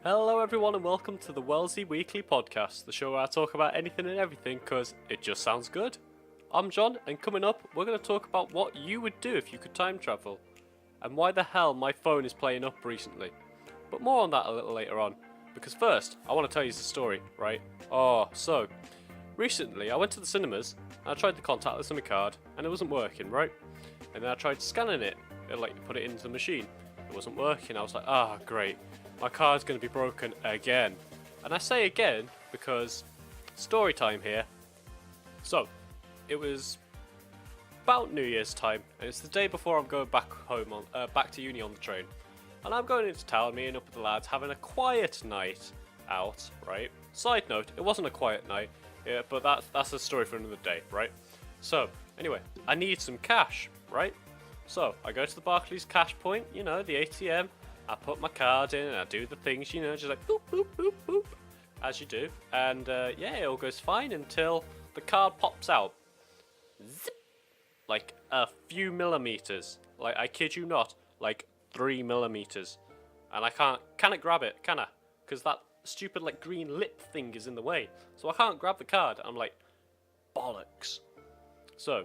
Hello everyone and welcome to the Wellsy Weekly Podcast, the show where I talk about anything and everything because it just sounds good. I'm John, and coming up we're going to talk about what you would do if you could time travel, and why the hell my phone is playing up recently. But more on that a little later on, because first I want to tell you the story, right? So recently I went to the cinemas and I tried the contactless on my card and it wasn't working, right? And then I tried scanning it, like put it into the machine, it wasn't working. I was like, great. My card's going to be broken again. And I say again because story time here. So, it was about New Year's time, and it's the day before I'm going back home back to uni on the train. And I'm going into town, meeting up with the lads, having a quiet night out, right? Side note, it wasn't a quiet night, but that's a story for another day, right? So, anyway, I need some cash, right? So, I go to the Barclays cash point, the ATM. I put my card in and I do the things, just like boop, boop, boop, boop, as you do. And it all goes fine until the card pops out. Zip! Like a few millimeters. Like, I kid you not, like 3 millimeters. And I can't grab it, can I? Because that stupid like green lip thing is in the way. So I can't grab the card. I'm like, bollocks. So,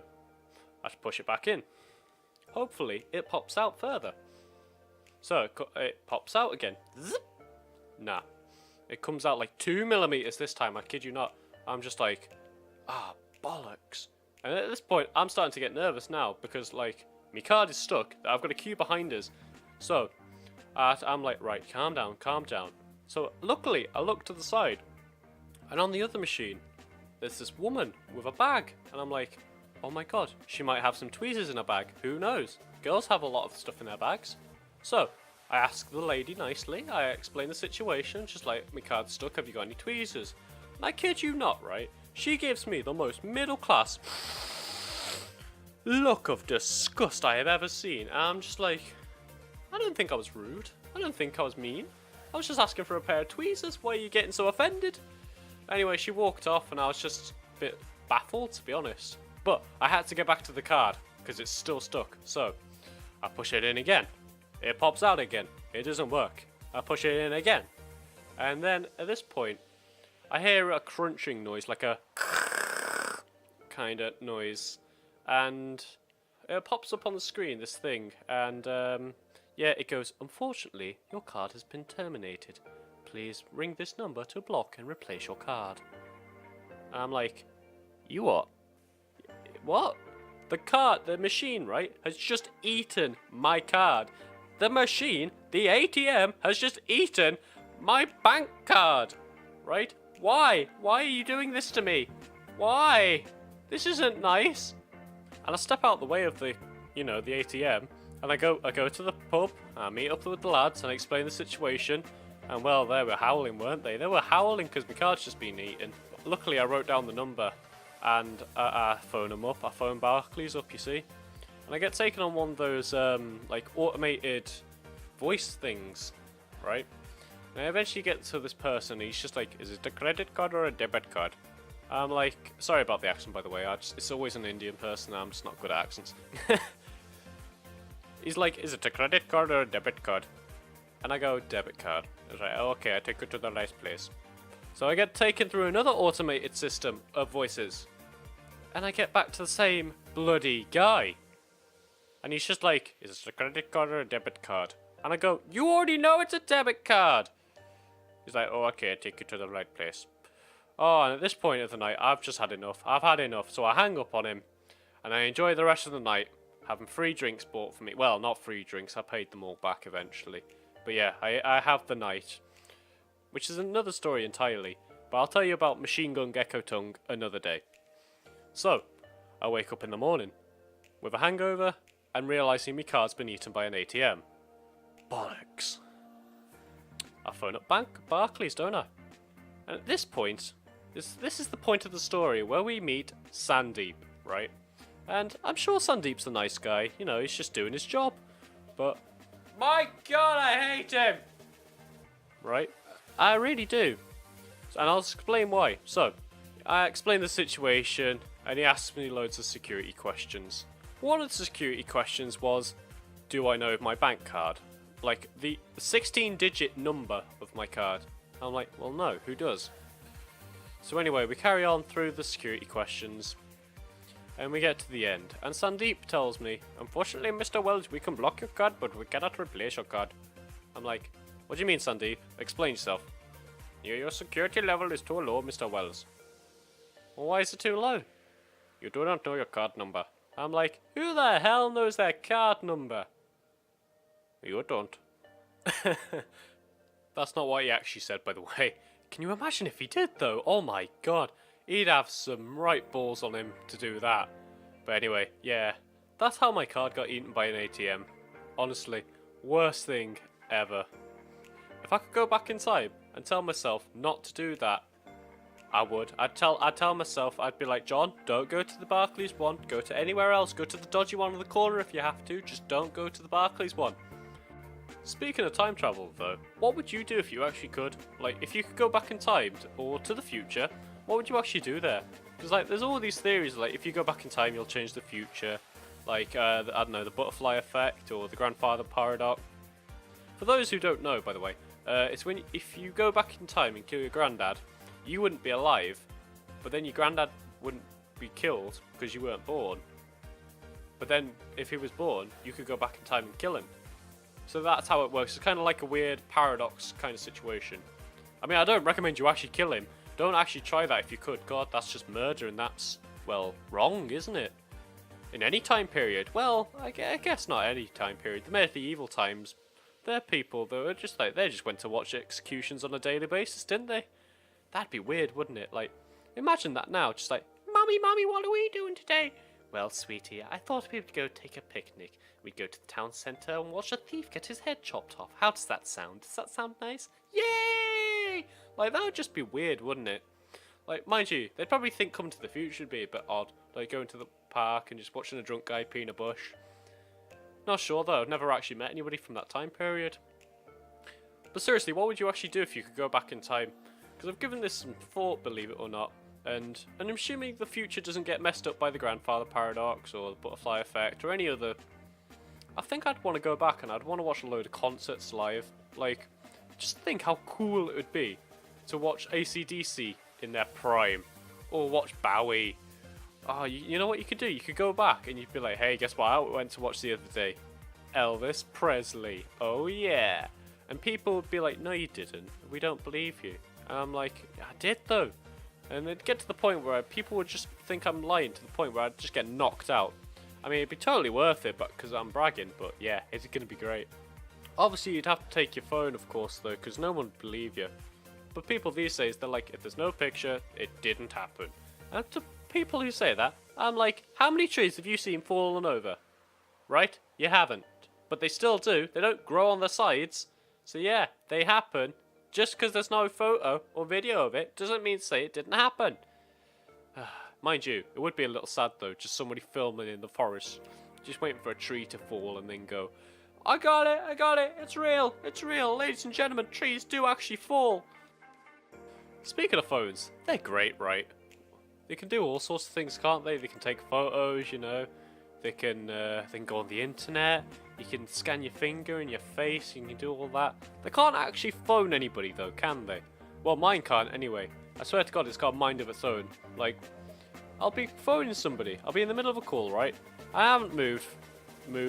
I have to push it back in. Hopefully, it pops out further. So it pops out again. Zip. Nah. It comes out like 2 millimeters this time, I kid you not. I'm just like, bollocks. And at this point, I'm starting to get nervous now because, like, my card is stuck. I've got a queue behind us. So, I'm like, right, calm down, calm down. So, luckily, I look to the side. And on the other machine, there's this woman with a bag. And I'm like, oh my god, she might have some tweezers in her bag. Who knows? Girls have a lot of stuff in their bags. So, I ask the lady nicely, I explain the situation, just like, my card's stuck, have you got any tweezers? And I kid you not, right? She gives me the most middle class look of disgust I have ever seen. And I'm just like, I don't think I was rude. I don't think I was mean. I was just asking for a pair of tweezers. Why are you getting so offended? Anyway, she walked off and I was just a bit baffled, to be honest. But I had to get back to the card, because it's still stuck. So, I push it in again. It pops out again. It doesn't work. I push it in again. And then, at this point, I hear a crunching noise, like a kind of noise. And it pops up on the screen, this thing. And, it goes, unfortunately, your card has been terminated. Please ring this number to block and replace your card. And I'm like, you what? What? The machine, right, has just eaten my card. The machine, the ATM, has just eaten my bank card, right? Why? Why are you doing this to me? Why? This isn't nice. And I step out the way of the ATM, and I go to the pub, I meet up with the lads, and I explain the situation. And well, they were howling, weren't they? They were howling because my card's just been eaten. Luckily, I wrote down the number, and I phone them up. I phone Barclays up, you see. And I get taken on one of those, like, automated voice things, right? And I eventually get to this person, he's just like, is it a credit card or a debit card? I'm like, sorry about the accent, by the way, it's always an Indian person, I'm just not good at accents. He's like, is it a credit card or a debit card? And I go, debit card. He's like, oh, okay, I take you to the right place. So I get taken through another automated system of voices. And I get back to the same bloody guy. And he's just like, is it a credit card or a debit card? And I go, you already know it's a debit card. He's like, oh, okay, I take you to the right place. Oh, and at this point of the night, I've just had enough. I've had enough. So I hang up on him. And I enjoy the rest of the night, having free drinks bought for me. Well, not free drinks. I paid them all back eventually. But yeah, I have the night. Which is another story entirely. But I'll tell you about Machine Gun Gecko Tongue another day. So, I wake up in the morning with a hangover and realising my card's been eaten by an ATM. Bollocks. I phone up Barclays, don't I? And at this point, this is the point of the story where we meet Sandeep, right? And I'm sure Sandeep's a nice guy, he's just doing his job. But, my god, I hate him! Right? I really do. And I'll explain why. So, I explain the situation, and he asked me loads of security questions. One of the security questions was, do I know my bank card? like the 16-digit number of my card. I'm like, well, no, who does? So anyway, we carry on through the security questions, and we get to the end. And Sandeep tells me, unfortunately, Mr. Wells, we can block your card, but we cannot replace your card. I'm like, what do you mean, Sandeep? Explain yourself. Yeah, your security level is too low, Mr. Wells. Well, why is it too low? You do not know your card number. I'm like, who the hell knows their card number? You don't. That's not what he actually said, by the way. Can you imagine if he did, though? Oh my god. He'd have some right balls on him to do that. But anyway, yeah. That's how my card got eaten by an ATM. Honestly, worst thing ever. If I could go back in time and tell myself not to do that, I would. I'd tell myself, I'd be like, John, don't go to the Barclays one. Go to anywhere else. Go to the dodgy one in the corner if you have to. Just don't go to the Barclays one. Speaking of time travel, though, what would you do if you actually could? Like, if you could go back in time, or to the future, what would you actually do there? Because, like, there's all these theories, like, if you go back in time, you'll change the future. Like, I don't know, the butterfly effect, or the grandfather paradox. For those who don't know, by the way, it's when, if you go back in time and kill your granddad, you wouldn't be alive, but then your granddad wouldn't be killed because you weren't born. But then, if he was born, you could go back in time and kill him. So that's how it works. It's kind of like a weird paradox kind of situation. I mean, I don't recommend you actually kill him. Don't actually try that if you could. God, that's just murder, and that's, well, wrong, isn't it? In any time period. Well, I guess not any time period. The medieval times, they're people that are just like, they just went to watch executions on a daily basis, didn't they? That'd be weird, wouldn't it? Like, imagine that now, just like, Mummy, what are we doing today? Well, sweetie, I thought we'd go take a picnic. We'd go to the town centre and watch a thief get his head chopped off. How does that sound? Does that sound nice? Yay! Like, that would just be weird, wouldn't it? Like, mind you, they'd probably think coming to the future would be a bit odd. Like, going to the park and just watching a drunk guy pee in a bush. Not sure, though. I've never actually met anybody from that time period. But seriously, what would you actually do if you could go back in time? Because I've given this some thought, believe it or not. And I'm assuming the future doesn't get messed up by the grandfather paradox or the butterfly effect or any other. I think I'd want to go back and I'd want to watch a load of concerts live. Like, just think how cool it would be to watch AC/DC in their prime. Or watch Bowie. Oh, you know what you could do? You could go back and you'd be like, hey, guess what I went to watch the other day? Elvis Presley. Oh yeah. And people would be like, no you didn't. We don't believe you. And I'm like, I did though. And it'd get to the point where people would just think I'm lying, to the point where I'd just get knocked out. I mean, it'd be totally worth it, but because I'm bragging, but yeah, it's going to be great. Obviously, you'd have to take your phone, of course, though, because no one would believe you. But people these days, they're like, if there's no picture, it didn't happen. And to people who say that, I'm like, how many trees have you seen falling over? Right? You haven't. But they still do. They don't grow on the sides. So yeah, they happen. Just because there's no photo or video of it doesn't mean to say it didn't happen. Mind you, it would be a little sad though, just somebody filming in the forest, just waiting for a tree to fall and then go, I got it, it's real, ladies and gentlemen, trees do actually fall. Speaking of phones, they're great, right? They can do all sorts of things, can't they? They can take photos, you know, they can go on the internet, you can scan your finger and your face, you can do all that. They can't actually phone anybody though, can they? Well, mine can't anyway. I swear to God, it's got a mind of its own. Like, I'll be phoning somebody, I'll be in the middle of a call, right? I haven't moved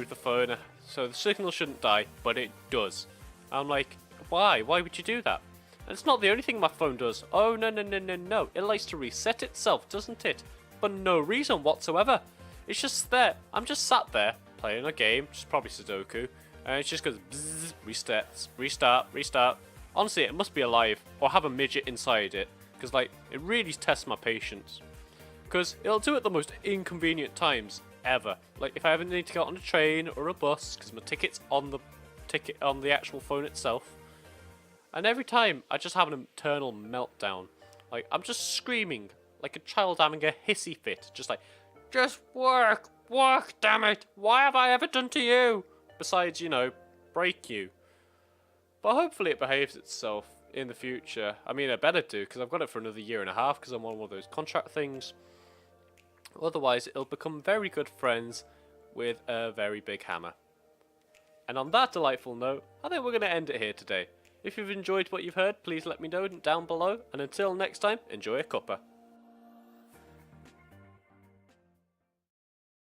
the phone, so the signal shouldn't die, but it does. I'm like, why? Why would you do that? And it's not the only thing my phone does. Oh, no. It likes to reset itself, doesn't it? For no reason whatsoever. It's just there. I'm just sat there, playing a game, just probably Sudoku, and it just goes bzzz, resets, restart. Honestly, it must be alive, or have a midget inside it, because, like, it really tests my patience. Because it'll do it at the most inconvenient times ever. Like, if I ever need to get on a train or a bus, because my ticket's on the actual phone itself. And every time, I just have an internal meltdown. Like, I'm just screaming like a child having a hissy fit. Just like, just work, damn it. Why have I ever done to you? Besides, you know, break you. But hopefully it behaves itself in the future. I mean, I better do, because I've got it for another 1.5 years, because I'm on one of those contract things. Otherwise, it'll become very good friends with a very big hammer. And on that delightful note, I think we're going to end it here today. If you've enjoyed what you've heard, please let me know down below, and until next time, enjoy a cuppa.